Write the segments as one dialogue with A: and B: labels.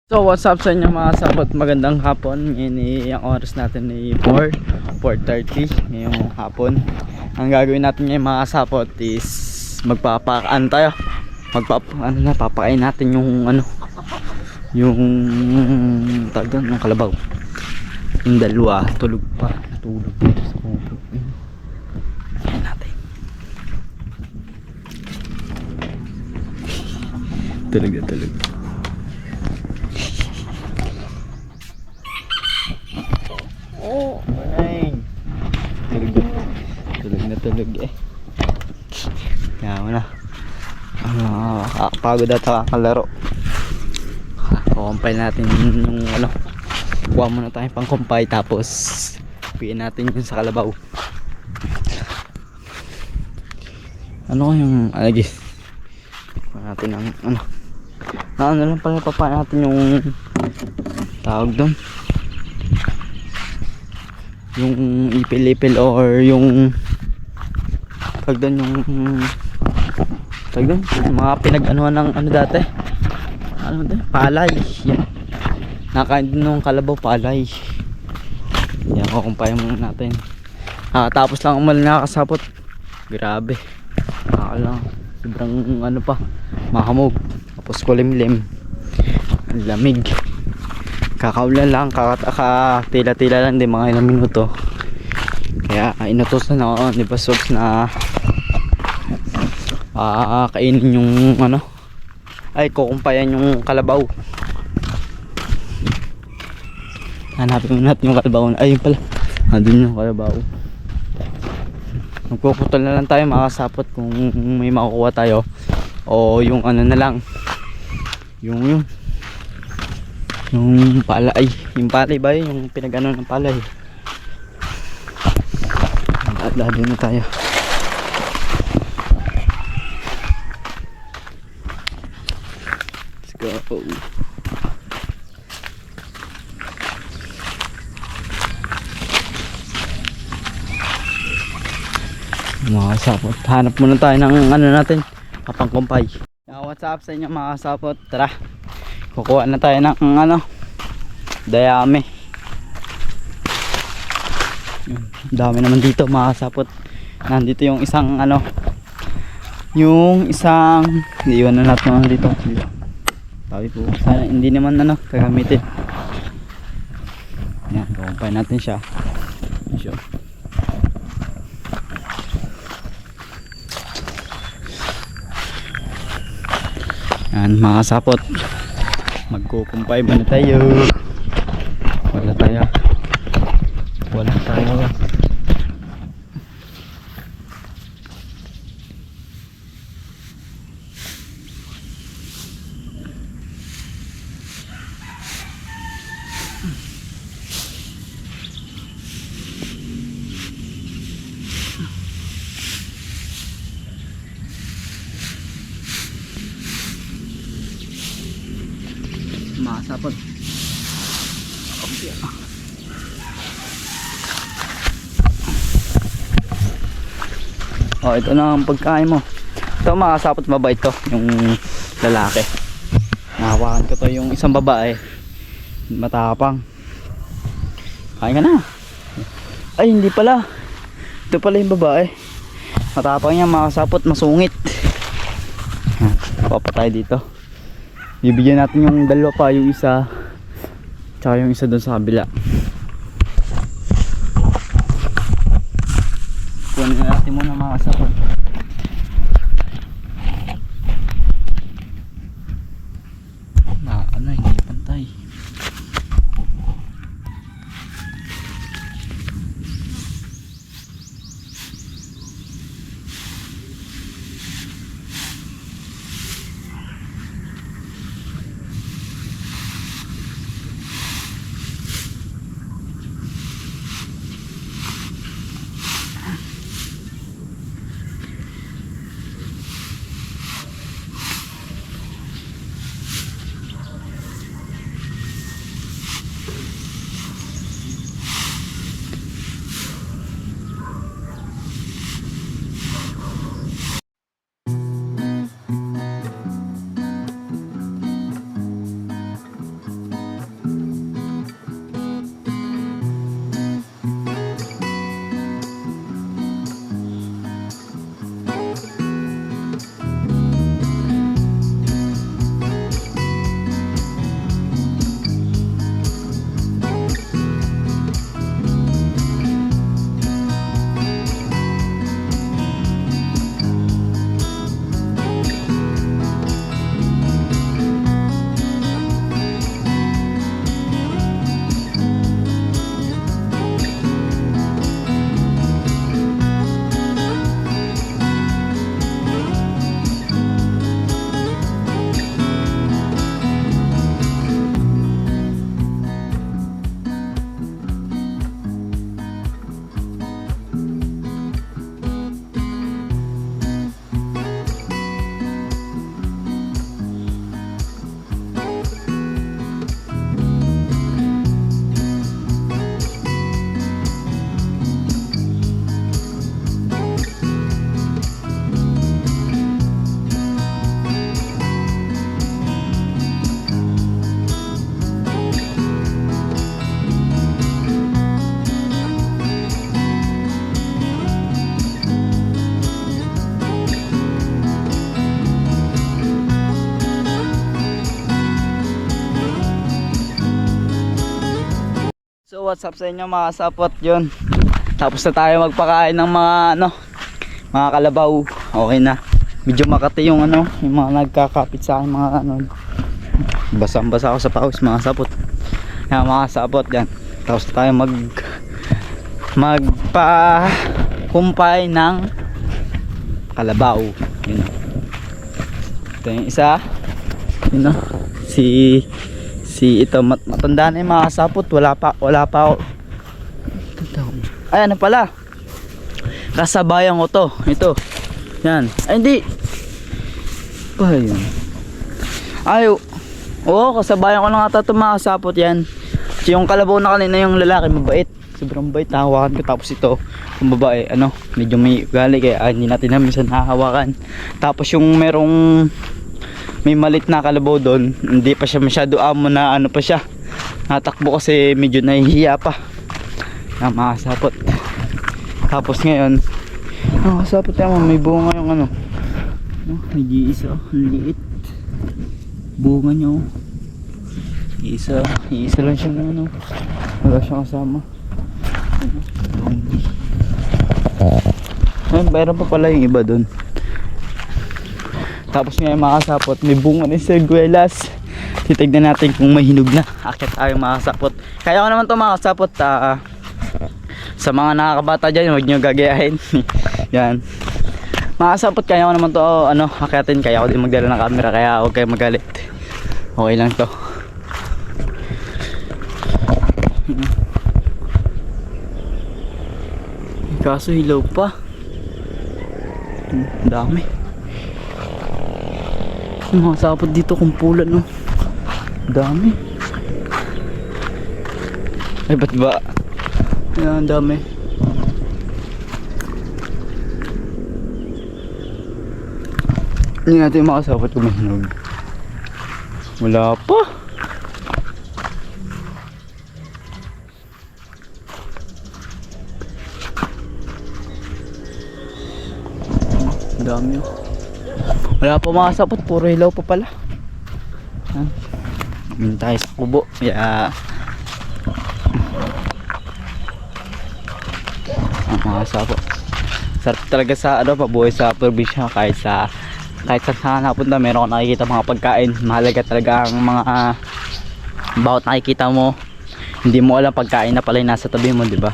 A: So what's up sa inyo mga sapot, magandang hapon. Ngayon ang oras natin ay 4:30 ngayong hapon. Ang gagawin natin ngayon mga sapot is magpapakaan tayo. Papakain natin yung yung tawag doon, yung kalabaw. Yung dalawa tulog pa, natulog dito sa kubo. Ayan natin. Tulog na tulog. Oh, ay. Tulog eh. Kaya mo na. Pagod at kakalaro. Kukumpay natin yung kuha muna tayong pangkumpay tapos piin natin yun sa kalabaw. Ano yung alagis? Kuha natin ang lang pala papain natin yung tawag doon. Yung ipil-ipil or yung tag doon, yung mga pinag-anuhan ng dati, palay. Yan, nakain din nung kalabaw, palay. Yan, kukumpay muna natin. Tapos lang umal nakakasapot, grabe, lang sobrang pa, mahamog, tapos kulimlim, ang lamig. Kakaulan lang, tila-tila lang din, mga ilang minuto. Kaya inutosan ako ni Basogs na kainin yung kukumpayan yung kalabaw. Hanapin mo natin yung kalabaw. Ayun pala, andun yung kalabaw. Magpuputol na lang tayo mga kasapot kung may makukuha tayo, o yung na lang, yung palay, yung palay ba yun, yung pinag-ano ng palay. Lalo na tayo. Let's go. Mga kasapot, hanap muna tayo ng natin, papangkumpay. What's up sa inyo mga kasapot, tara kukuha na tayo ng dayami. Dami naman dito mga kasapot. Nandito yung isang iiwan na natin dito. Sabi ko sana hindi naman gagamitin. Yan, kukumpay natin siya. Sure. Yan mga kasapot, magkukumpay ba na tayo? Wala tayo. Mga sapot. Ito na ang pagkain mo. Ito mga kasapot, mabait to yung lalaki. Nahawakan ko to yung isang babae, matapang. Kain ka na. Ay hindi pala, ito pala yung babae, matapang niya mga kasapot, masungit. Papatay dito. Bibigyan natin yung dalawa pa, yung isa tsaka yung isa doon sa kabila. Kunin na natin muna mga kasapot. Hindi pantay. So what's up sa inyo mga sapot, yun. Tapos na tayo magpakain ng mga mga kalabaw. Okay na. Medyo makati yung yung mga nagkakapit sa akin mga basang-basa ako sa pawis mga sapot. Yan mga sapot yan. Tapos tayo magpa-kumpay ng kalabaw. Yun. Ito yung isa. Yun si ito matanda na yung mga sapot, wala pa ako. Ay ano pala, kasabayan ko to, ito yan, ay hindi pa yun, oo kasabayan ko na nga ito mga sapot yan. Yung kalabaw na kanina yung lalaki mabait, sobrang bait, nahawakan ko. Tapos ito yung babae medyo may ugali kaya hindi natin na minsan nahahawakan. Tapos yung may malit na kalabaw doon, hindi pa siya masyado amo na pa siya natakbo kasi medyo nahihiya pa na mga sapot. Tapos ngayon sapot yan, may bunga yung nag-iisa, ang liit bunga niya isa lang siya wala siyang kasama. Mayroon pa pala yung iba doon. Tapos ngayon mga kasapot, may bunga ng seguelas. Titignan natin kung may hinog na. Akit tayo mga kasapot. Kaya ko naman ito mga kasapot. Sa mga nakakabata dyan, huwag nyo gagayahin. Yan. Mga kasapot, kaya ko naman ito akitin. Kaya ko din magdala ng camera. Kaya huwag kayo magalit. Okay lang to. Kaso hilaw pa. Dami. Mga sapot dito kumpulan dami. Ay ba't ba yan dami. Hindi natin yung mga sapot kumihinog. Wala pa. Dami wala pa mga sapot, puro hilaw pa pala. Amin tayo sa kubo. Yeah. Mga sapot, sarap talaga sa pabuhay sa probinsya. Kahit saan napunta meron ka nakikita mga pagkain. Mahalaga talaga ang mga bawat nakikita mo. Hindi mo alam pagkain na pala yung nasa tabi mo, diba?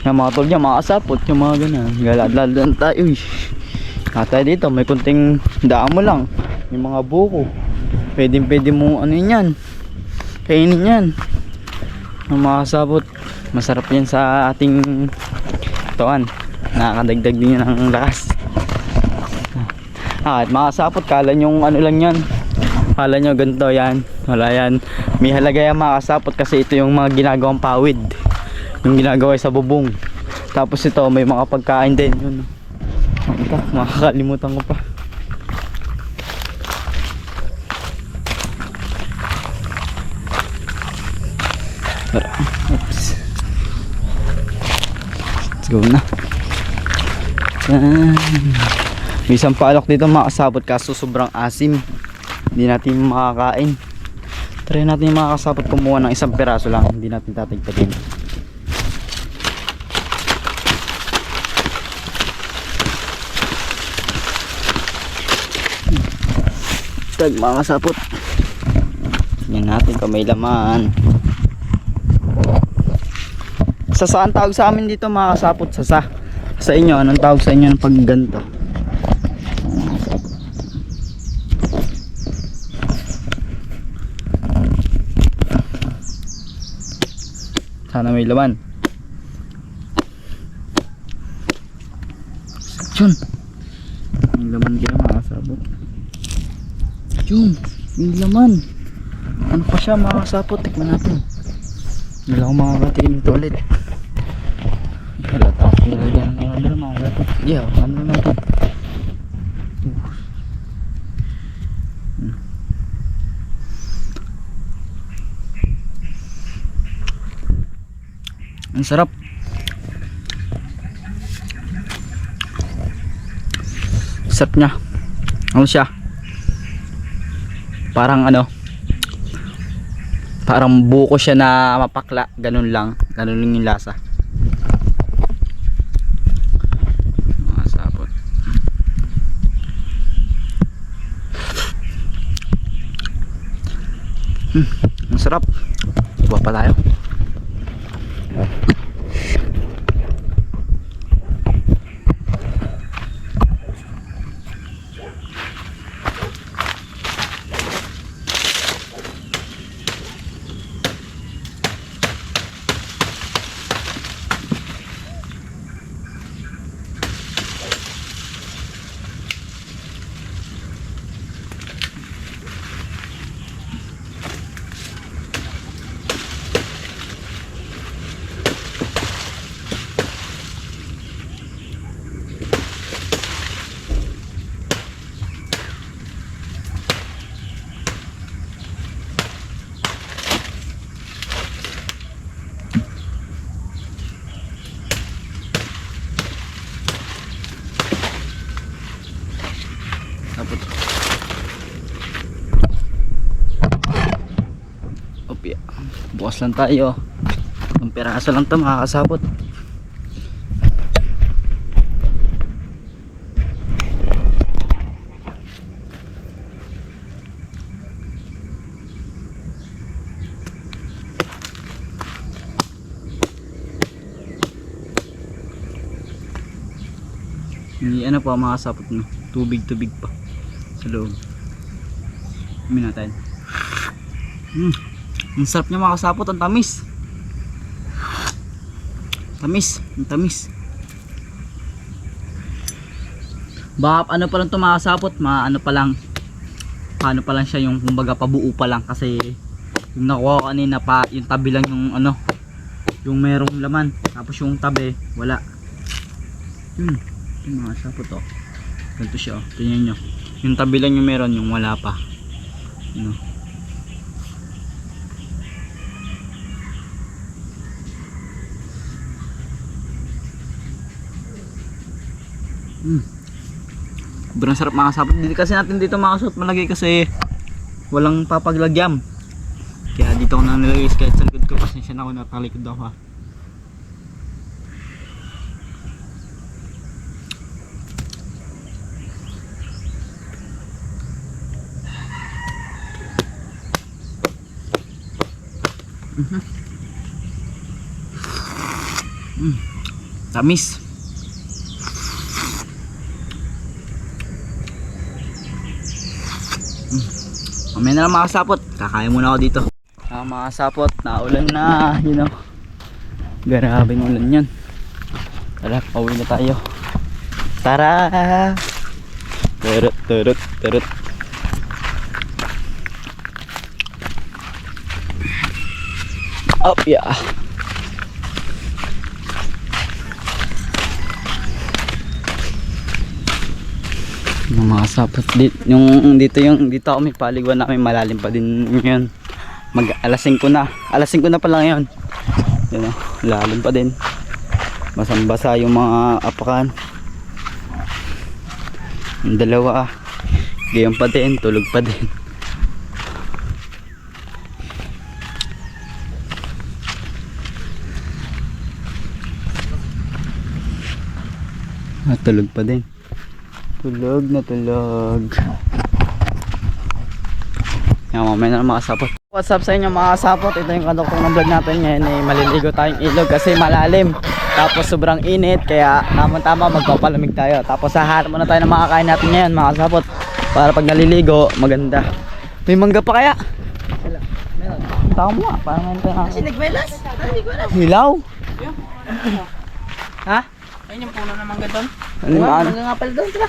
A: Yung mga tol niya, mga sapot, yung mga ganyan. Galad-ladan tayo. Tayo dito, may kunting daan mo lang. May mga buko. Pwede mo yan. Kainin yan. Ang mga sabot, masarap yan sa ating tuwan. Nakakadagdag din yan ng lakas. At mga sapot, kala nyo lang yan. Kala nyo ganito yan. Wala yan. May halaga yan mga sapot kasi ito yung mga ginagawang pawid. Yung ginagawa sa bubong. Tapos ito, may mga pagkain din. Yun. Makakalimutan ko pa. Oops. Let's go na. May isang palok dito mga kasabot kaso sobrang asim. Hindi natin makakain. Try natin mga kasabot kumuha ng isang piraso lang. Hindi natin tatigtagin. Mga sapot, tingnan natin kung may laman. Sasaan tawag sa amin dito mga kasapot? Sa inyo, anong tawag sa inyo ng pag ganito? Sana may laman. Yun, may laman kaya mga kasapot. Yun, may laman. Ano pa siya mga kasapot? Tikman natin. Wala akong mga katiin ito ulit. Wala tapos nilagyan ng mga kasapot. Yeah, ano lang ito. Ang sarap. Sarap niya. Ano siya? Parang Parang buko siya na mapakla, ganun lang yung lasa. Mga sapot. Ang sarap. Buwa pa tayo. Sapot. Opya. Bukas lang tayo. Ang piraso lang ito makakasapot. Hindi ano pa makasapot no. Tubig pa sa loob. Amin natin. Ang sarap niya makasapot, ang tamis. Ang tamis. Baka ano pa lang ito makasapot, paano pa lang siya yung kumbaga pabuo pa lang kasi yung nakuha ko kanina pa, yung tabi lang yung ano, yung merong laman, tapos yung tabi, wala. Yung makasapot oh. Ganito siya oh, tingnan nyo. Yung tabi lang yung meron, yung wala pa. Ano? Sobrang sarap makasapot. Dito kasi natin dito makasuot malagay kasi walang papaglagyam. Kaya dito ko na nilagay kahit sa likod ko. Pasensya na ako, natalikod ako ha. Tamis. Mamaya na lang makasapot. Kakain muna ako dito. Makasapot. Naulan na. You know. Grabe ng ulan yan. Tara, pauwi na tayo. Tara. Turut. Up, yeah. Yung mga sapot dito, dito ako may paliguan na may malalim pa din yun. Alas 5 na pa lang yun. Yun o, lalim pa din. Basang-basa yung mga apakan. Yung dalawa gayon pa din, tulog pa din. Tulog pa din. Tulog. Yan, mamaya na makasapot. What's up sa inyo mga kasapot? Ito yung kadoktor ng vlog natin ngayon. Maliligo tayong ilog kasi malalim. Tapos sobrang init. Kaya tama magpapalamig tayo. Tapos hahanap muna tayo ng makakain natin ngayon mga kasapot. Para pag naliligo, maganda. May mangga pa kaya? Wala. Meron. Tama mo nga. Parang meron tayo. Kasi nagwelas? Hilaw? Ha? Ayun yung puno ng mangga doon. Ano yung mangga nga pala doon? Tara.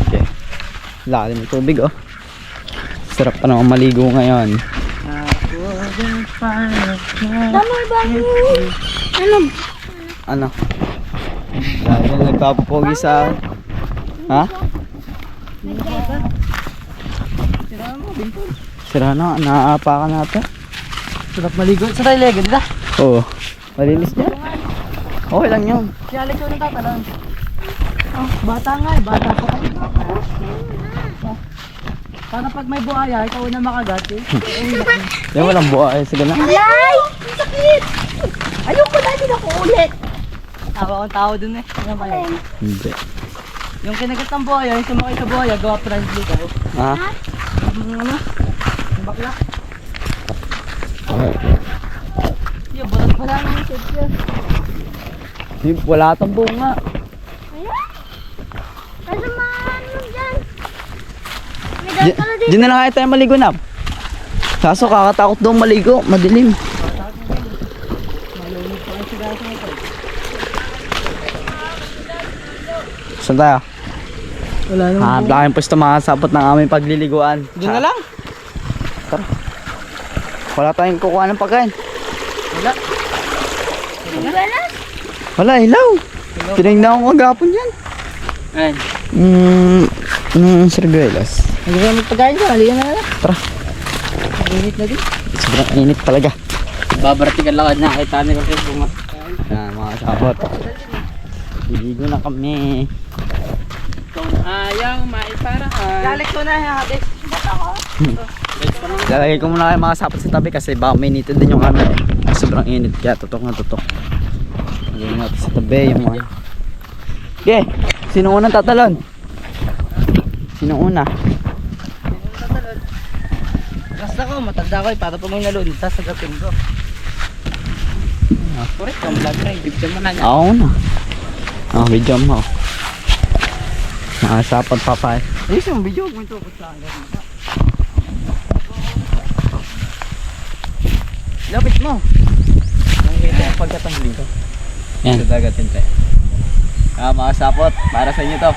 A: Okay. Lalim ng tubig oh. Sarap pa naman maligo ngayon. Ano? Dahil na nagpapapogi sa... Ha? Sira na, naapakan natin. Sarap maligo. Sa tayo lega, dito? Oo. Malinis niya. Okay lang yun. Si Alex ko nagtatanong. Oh, bata nga eh. Bata ko.
B: Para pag may buhaya, ikaw na makagat eh.
A: Yan walang buhay. Sige na.
B: Alay! Ang sakit! Ayoko na, hindi ako ulit. Tawa akong tao dun eh. Ano ba yun?
A: Hindi.
B: Yung kinagat ng buhaya, yung sumakay sa buhaya, gawa friendly ka.
A: Ha?
B: Ano? Yung bakla. Yung balat pa lang yung shit yan.
A: Wala tang bunga.
C: Ayan. Kasamaan mo dyan. May dal ka na dito.
A: Diyan na lang kaya tayo maligo na. Kaso kakatakot daw maligo. Madilim.
B: Malunod pa kayo sa gasa nito.
A: Saan tayo?
B: Wala nang
A: Hanap lang yung pwesto mga sapot ng aming pagliliguan.
B: Doon na lang.
A: Tara. Wala tayong kukuha ng pagkain.
B: Wala.
A: Wala, ilaw. Tinignan ko kagapon yan.
B: Ayun.
A: Sirguelas.
B: Nagkakamit pagkain dyan. Halika na lang.
A: Tara.
B: Init na din.
A: Sobrang init talaga.
B: Babartikan lakad na. Kita na kasi bunga.
A: Yan mga sapot. Liligo na kami.
B: Kung ayaw, maiparaan. Galit ko na yung habis. Ba't ako?
A: Lalagay ko muna kayo mga sapot sa tabi kasi baka may nito din yung camera. Sobrang init kaya tutok na tutok. Lagay natin sa tabi yung mga. Okay, sino unang tatalon? Sino una?
B: Basta ko, matanda ko eh. Para pa may nalun. Sasagapin ko. Correct, ang vlog na. Ibigyan mo na niya.
A: Ako una. Video mo. Mga sapot papay.
B: Ayos yung video. Huwag mo ito. Sa akin. Lapit mo.
A: Nakikita yung pagkatangling ko.
B: Yan.
A: Sa dagatin te. Mga sapot, para sa inyo to.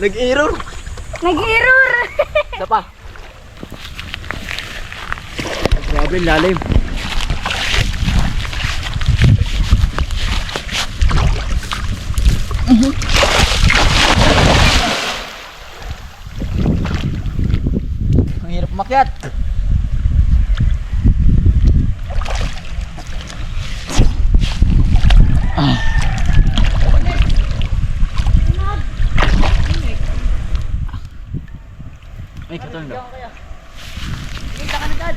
A: Nag-error.
C: Nag-error.
A: Isa pa. Grabe, lalim. Ang hirap umakyat. Ay, katulong daw.
B: Kita ka na dad.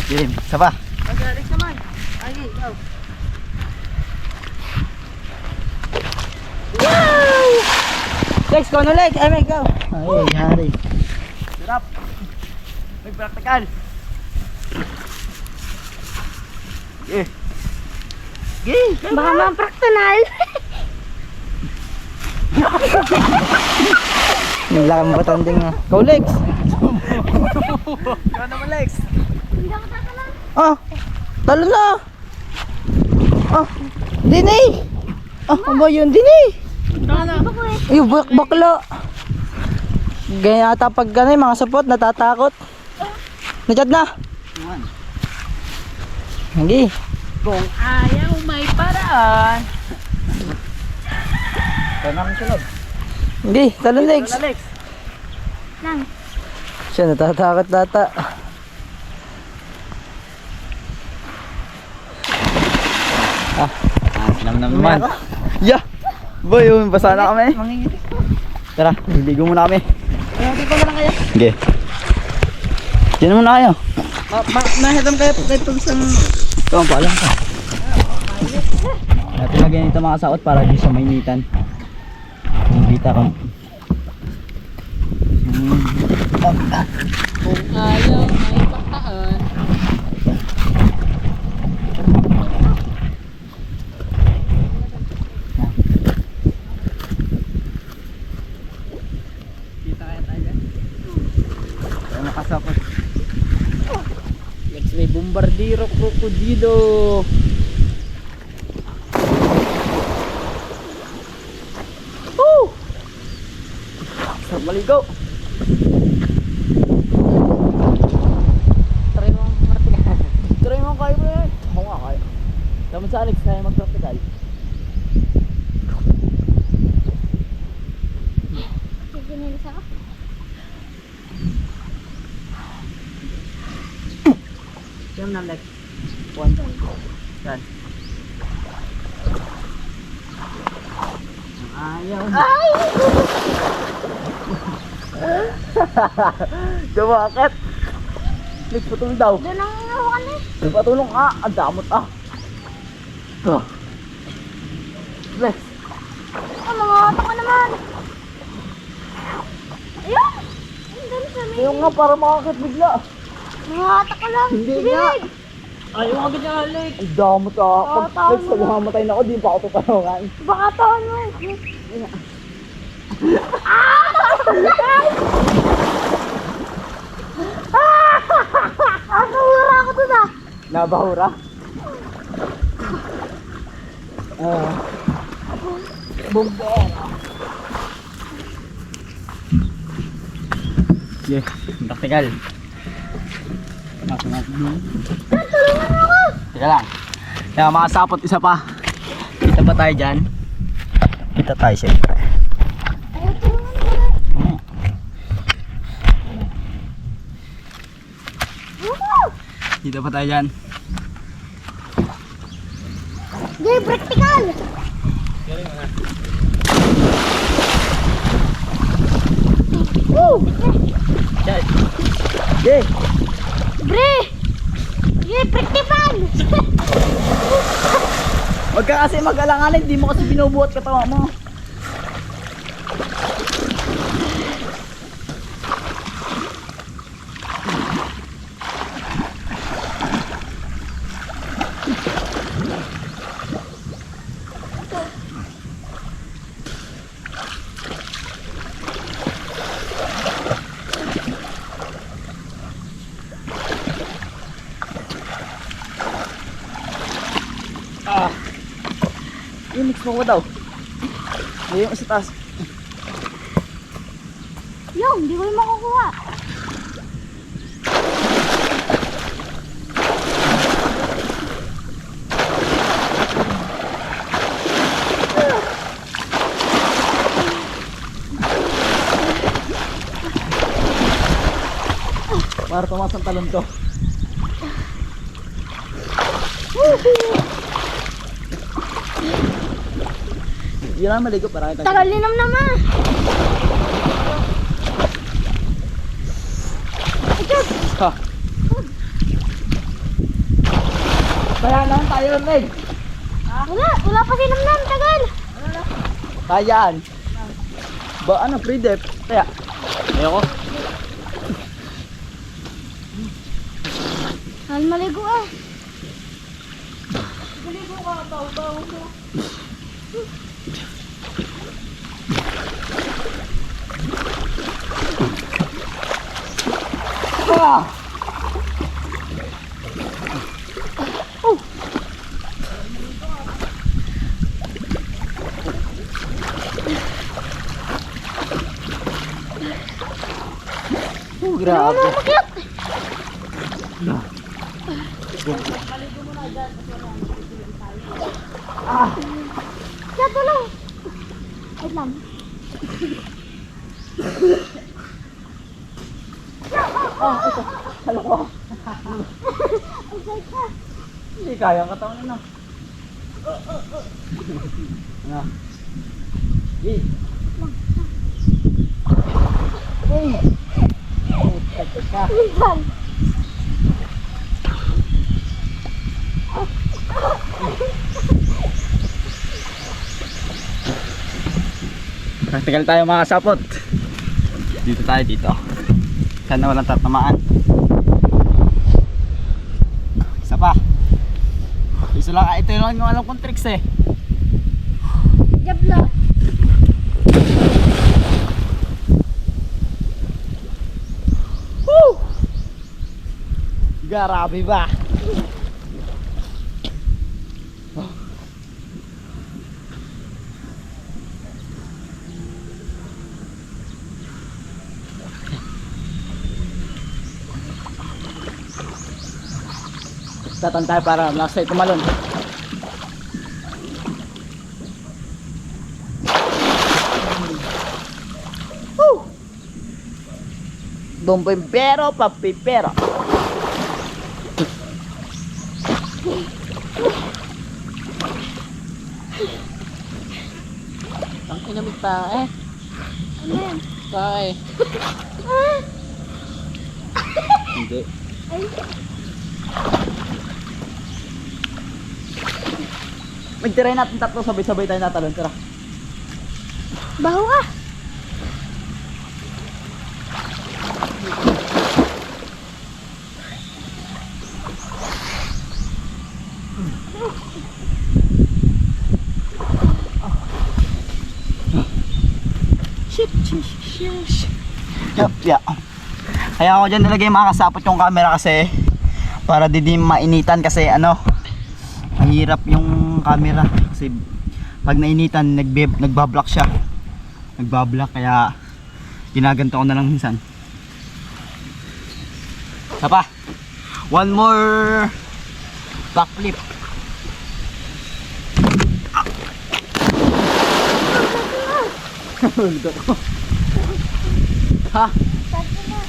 A: Dilim, isa pa.
B: Pag-alis naman. Ay, ikaw. Wow! Lex, ko na Lex. Ay, may ikaw.
A: Ay, hari.
B: Sarap. May praktikal.
A: Eh,
C: Baka mapraktanal.
A: nilakang batanding nga. Go Lex.
B: Ikaw naman Lex.
C: Hindi ako tatalon.
A: Ah, talo na. Ah, Dini. Ah, ano ba yun, Dini?
C: Ako po eh.
A: Ay, bakla. Ganyan ata pag ganay, mga sapot, natatakot. Nachad na. Hindi.
B: Kung ayaw, may paraan.
A: Tanang sunod. Hindi, talo Lex.
B: Lex.
C: Lang.
A: Siya natatakot data. Sinamnam naman. Yeah! Boy, yun, basa na kami.
B: Mangingiti.
A: Tara, ligo muna kami.
B: Ayun, ko na lang kayo.
A: Sige. Diyan muna kayo.
B: Nahiram kayo kay Pulsan.
A: Ito ang paalam ka. Natin lagyan ito mga saot para di siya mainitan. Nakita ka.
B: Kung ayaw, may paraan. Kita kaya tayo dyan?
A: Ito nakasapot.
B: Lex, may bombardiro krokodilo.
A: Woo! Sarap maligo.
B: Try mo ang martigan.
A: Try mo kayo ba yan? Oo nga kayo. Daman sa Alex, kaya mag-practical.
C: Sisinilis ako.
B: Siyam na Lex. One. Yan.
A: Ayaw.
B: Ay!
A: Dumakit. Please, putol daw.
C: Doon ang nawakan eh.
A: Patulong ka. Ang damot ah. Ito. Bless.
C: Ah, mga atak ka naman. Ayun! Doon sa may...
A: Ayaw nga para makakit bigla.
C: Mga atak ka lang.
A: Hindi
C: Sige.
A: nga.
B: Ayaw nga ganyan, Alex.
A: Ang damot ah. Pag
C: tama
A: Lex, pag mamatay na ako, di pa ako tutulungan.
C: Baka taon mo. Ah! Nahura ako dun ah.
A: Nabahura. Bumbero. Yeah, taktikal.
C: Tulungan mo ako.
A: Teka lang. Kaya mga sapot isa pa. Kita ba tayo dyan? Kita tayo siyempre.
C: Ay, tulungan mo na.
A: Kita pa tayo dyan.
C: Gay, practical. Woo!
A: Dyan. Yeah.
C: Bre! Gay, practical.
A: Huwag ka kasi mag-alanganin. Di mo kasi binubuhat katawa mo. Yung mix mo ko daw. Yung isa taas.
C: Yung, di ko yung makukuha.
A: Para tumas ang talon ko. Hindi lang maligo para kita.
C: Tagal linam naman.
A: Ha. Kaya lang tayo Meg.
C: Wala pa si Namnam, tagal.
A: Kayaan. Ba ano free dep? Kaya. Ayoko.
C: Hal maligo ah.
B: Maligo ka, tao-tao mo.
A: Ah! Grabe.
C: Umakyat. Siya tulong. Wait lang.
A: Alam ko.
C: Ang sakit ka.
A: Hindi kaya ang katawan na. Ano? Hey. Hey. Teka.
C: Minsan.
A: Practical tayo mga sapot. Dito tayo dito. Sana walang tatamaan. Isa pa. Isa lang. Ito lang yung alam kong tricks eh.
C: Jabla.
A: Woo! Grabe ba? Tatan tayo para nasa tumalon. Woo! Bombombero, papipero.
B: Ang kinamig pa eh.
C: Ano yan?
B: Kaya eh.
A: Hindi.
C: Ay,
A: Mag-try natin tatlo, sabay-sabay tayo natalon. Tara.
C: baho ka.
A: Yeah. Kaya ako dyan nilagay makakasapot yung camera kasi para di mainitan kasi ano, mahirap yung camera kasi pag nainitan nagbablock siya. Nagbablock kaya ginaganto ko na lang minsan. Isa pa. One more backflip. Ha?
C: Sabi na.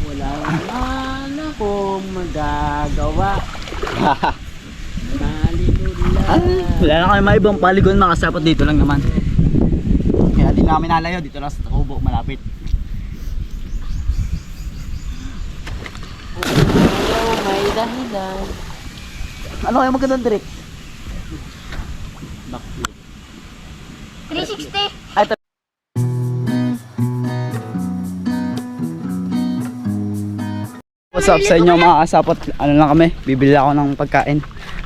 B: Wala naman akong magagawa. Nalilula.
A: Wala na kami maibang paligon, makasapot dito lang naman. Kaya di namin nalayo, dito lang sa Takubo, malapit.
B: Oh, may dahilan.
A: Ano kayo magandang trick?
B: Backflip.
C: 360.
A: Ay, ito. What's up sa inyo mga kasapot? Ano lang kami, bibili ako ng pagkain.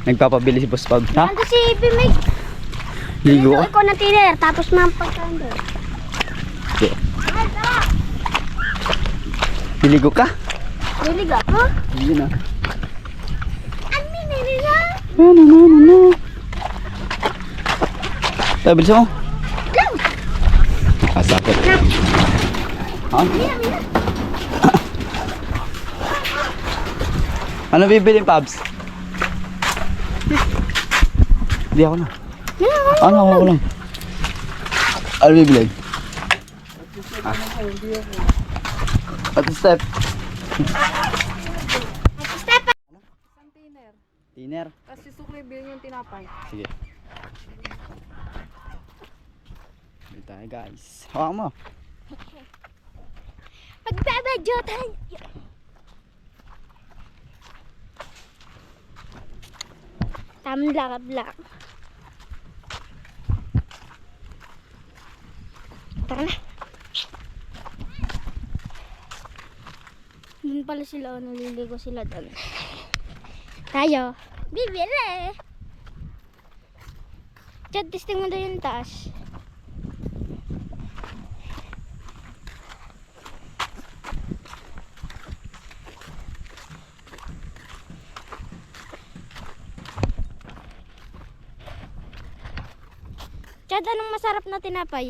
A: Nagpapabili si Boss Pag. Ha?
C: Nandun si Bimig.
A: Ligo ka?
C: Ikaw na tiner, tapos mampagkaan doon.
A: Okay. Liligo ka?
C: Lilig ako?
A: Yun na.
C: Ano nila?
A: Ano. Tayo, bilisan mo.
C: Lang!
A: Kasapot. Ha? Ano bibili, Pabs? Hindi ako na. Ano ako lang. Ano bibili? At step.
C: Step!
D: Isang tiner.
A: Tiner.
D: Tapos si Sukli bilhin yung tinapay.
A: Sige. Bili tayo guys. Hawakan mo.
C: Magbabadyo tayo! Tamang lakad lang. Tara na. Doon pala sila, naliligo sila doon. Tayo. Bibili! Chad, testing mo doon yung taas. Chad, anong masarap na tinapay?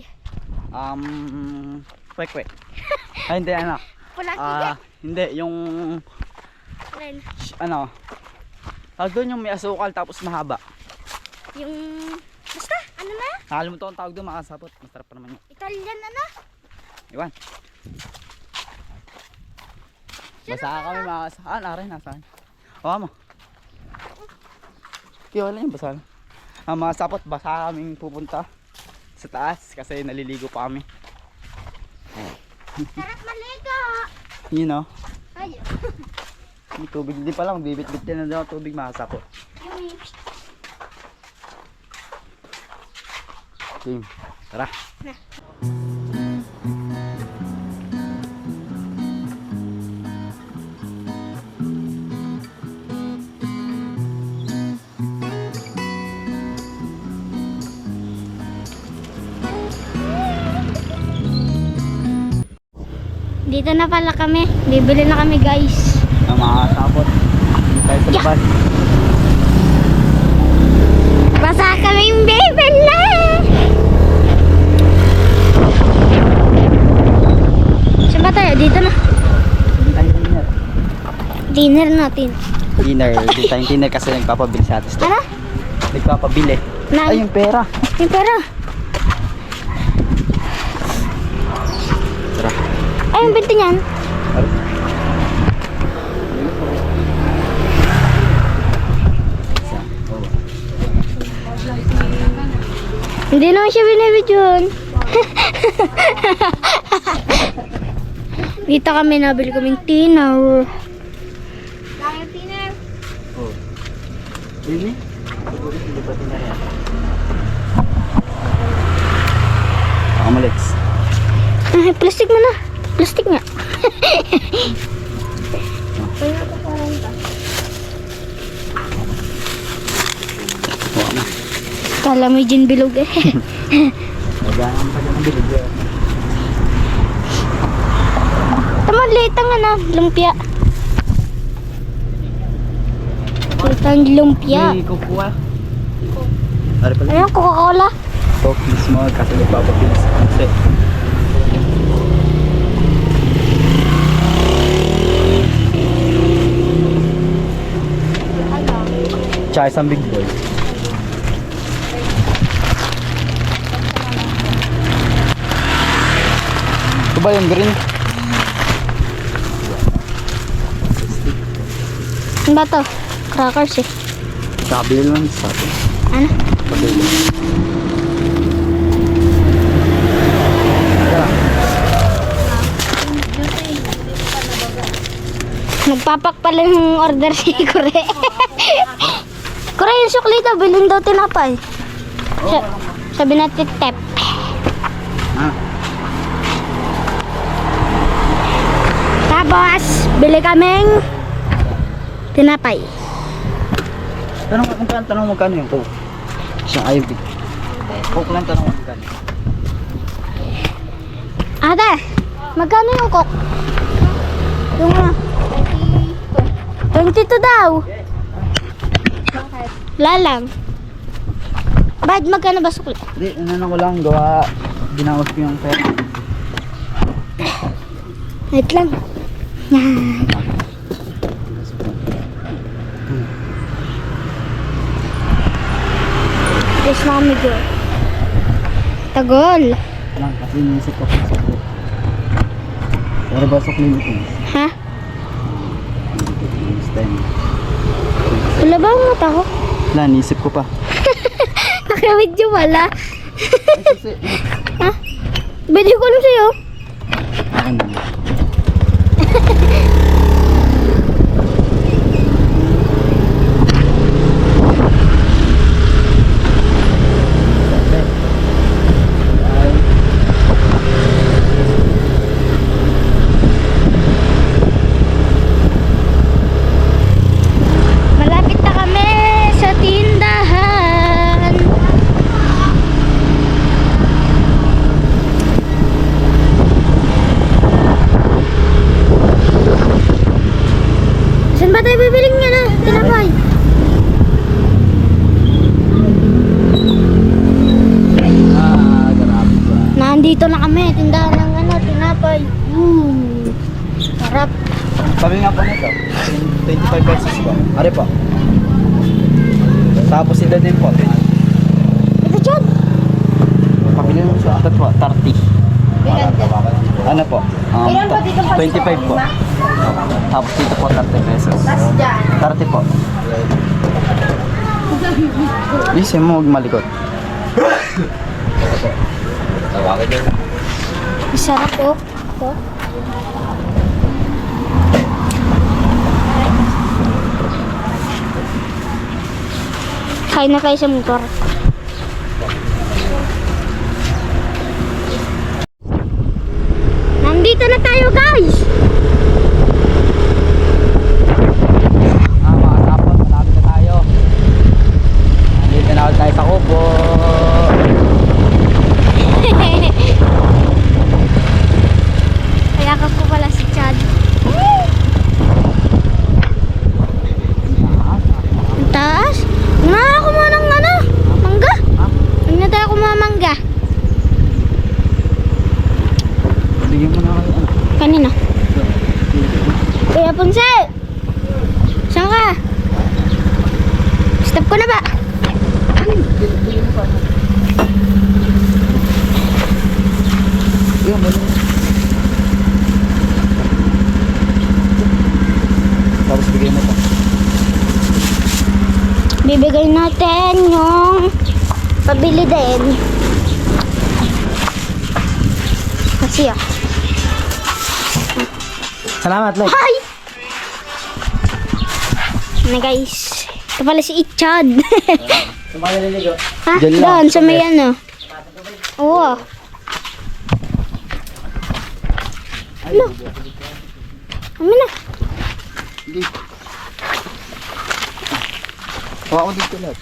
A: Kwek. Ay, hindi anak.
C: Pula
A: Hindi, yung
C: rin.
A: ano, tawag doon yung may asukal tapos mahaba.
C: Yung... Basta, ano na?
A: Nakalimutan ko ang tawag doon, makasapot. Masarap pa naman yun.
C: Italian na na.
A: Iwan. Basa kami makasapot. Narin, nasaan? Hawa mo. Kaya wala yung basa. Mga sapot, basa kaming pupunta sa taas kasi naliligo pa kami.
C: Sarap maligo.
A: You know,
C: Ay,
A: may tubig din pala, magbibit-bit din na daw tubig mga sapot.
C: yung...
A: Game. Tara.
C: Dito na pala kami. Bibili na kami, guys.
A: Mga sapot. Hindi tayo sa labas.
C: Basa kaming bibili! Saan ba tayo? Dito na.
A: Ay, dinner.
C: Dinner natin.
A: Dinner. Di tayong dinner kasi nagpapabili sa atis.
C: Tara.
A: Nagpapabili.
C: Na,
A: Ay, yung pera.
C: yung pera.
A: Tara.
C: Ay, yung binti niyan. Hindi naman siya binibidyon. Dito kami nabili kaming tinaw.
D: Kaya tiner.
A: Oh. Ini? Hindi pa tinariyan. Lex.
C: Ay, plastic mo na. Plastic nga.
D: Kaya ko parang ka.
A: Huwag na.
C: Kala mo yung bilog eh.
A: Magahan pa ng bilog yan.
C: Tama, liit ang ano, lumpia. Liit ang lumpia.
A: May kukuha. Ari pala.
C: Ayun, Coca-Cola.
A: Coke mismo kasi nagpapapilis kasi. Tsaka isang big boy. Ito ba yung green?
C: Ano ba to? Crackers eh.
A: Kabili lang sa atin.
C: Ano?
A: Kabili.
C: Nagpapak pala ng order si Kure. Kure, yung sukli daw, bilhin daw tinapay. Sabi natin tep.
A: Ah,
C: Tapos, bili kaming tinapay.
A: tanong magkano yung Coke? Siyang Ivy. Coke lang tanong magkano.
C: Ate, magkano yung Coke? Yung 22 daw.
D: Bakit?
C: Lalang. Bakit magkano ba sukli?
A: Hindi, ano ko lang gawa. Binawas ko yung pera.
C: Wait lang. Yan. Yes, mami ko. Tagol.
A: Lang, kasi inisip ko kung sukli. Pero ba sukli nito?
C: Ha?
A: This time.
C: Wala ba ang mata ko?
A: Wala, inisip ko pa.
C: Nakawidyo wala.
A: Ay, kasi,
C: Ha? Video ko lang sa'yo.
A: akin na.
C: Malapit na kami sa tindahan. Saan ba tayo bibiling nga na? Tinapay.
A: Grabe ba?
C: Nandito na kami. Tindahan ng ano, tinapay. Sarap.
A: Sabi nga po nito, 25 pesos po. Ari po. Tapos sila din po.
C: Ito dyan.
A: Pabili mo siya. Ito po, 30. Ano po? 25 po. Tapos dito po, 30 pesos. 30 po. Isa mo, huwag malikot.
C: Sarap oh. Ito. Kain na kayo sa motor. Nandito na tayo guys!
A: Mga kapot, malapit na tayo. Nandito na tayo sa kubo.
C: Kaya ko pala si Chad. Ang taas? Nga ako mo ng ano? Mangga? Huwag na tayo kumamangga.
A: Bigyan mo na kayo.
C: Kanina. Kuya Ponce! Saan ka? Stop ko na ba?
A: Bigyan mo na. Tapos bigyan mo pa.
C: Bibigay natin yung pabili din. Siya.
A: Salamat, Loy.
C: Hi! Na guys. Ito pala si Ichad.
B: Sumaya niligo.
C: Ha?
A: Diyan lang.
C: Doon, sa may ano. Oo. Ano? Amin na.
A: Sige. Hawa ko dito lahat.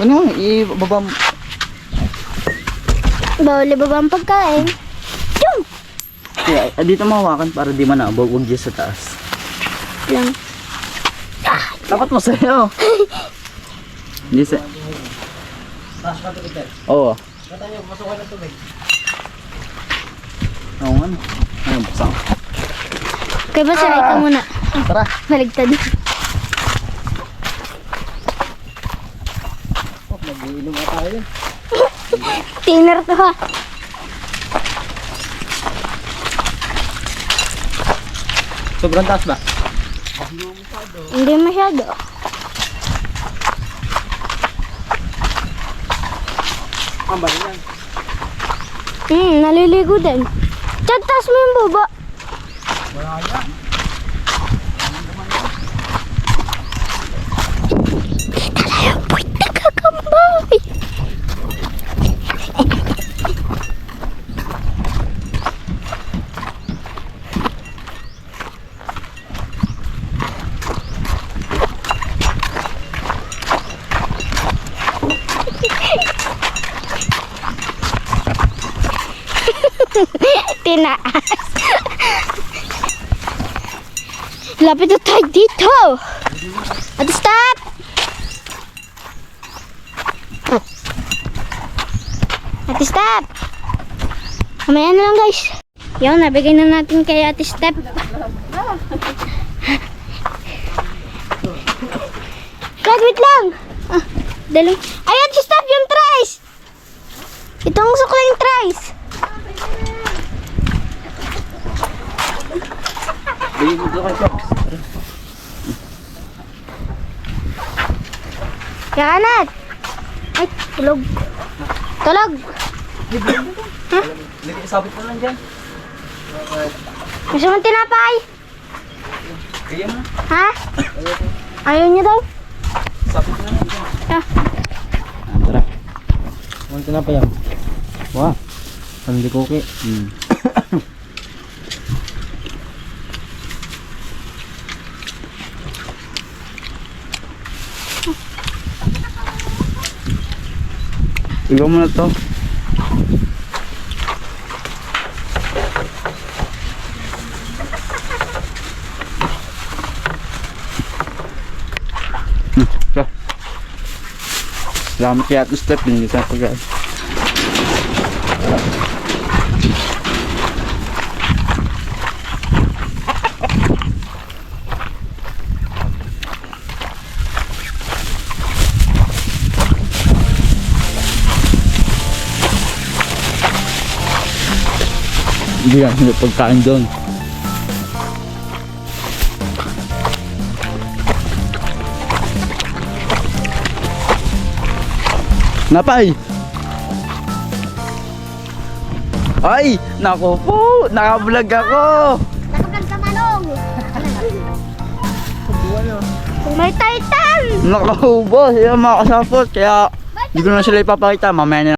A: Ano? Ibaba mo.
C: Bawal ibaba ang pagkain. Yung!
A: Yeah, dito mahawakan para di manabog. Huwag dyan sa taas.
C: Lang.
A: Dapat mo sa'yo. Hindi sa...
B: Taas ka ito, Peter.
A: Oo.
B: Kata niyo, masukan ng tubig.
A: Oo nga. Ayun, buksan ko.
C: Kaya ba sanay ka muna?
A: Tara.
C: Baligtad.
B: Mag-iinom na tayo.
C: Tiner to ha.
A: Sobrang taas ba?
C: Hindi masyado.
B: Ang bali yan.
C: Naliligo din. Chad, taas mo yung baba.
B: Wala yan.
C: Puwit na kakambay. Tinaas. Lapit na tayo dito. At stop! Ate Step! Mamaya na lang guys. Yun, nabigay na natin kay Ate Step. Guys, wait lang! Daling. Ay, Ate Step, yung tries! Itong sukling tries!
A: Bigyan mo doon kay Fox.
C: Kakanat! Ay, tulog. Tulog!
A: Sabit mo lang dyan.
C: Gusto mong tinapay?
A: Bigyan mo.
C: Ha? Ayaw niyo daw?
A: Sabit mo lang dyan.
C: Ah.
A: Tara. Munti na pa yan. Wah. Hindi cookie. Ikaw mo na to. Salamat kaya ito step din sa pagkain. Hindi ka hindi pagkain doon. Napay! Ay! Naku po! Nakablog ako!
C: Nakablog sa manong! May titan!
A: Nakahubos! Yung mga kasapot. Kaya hindi ko na sila ipapakita. Mamaya na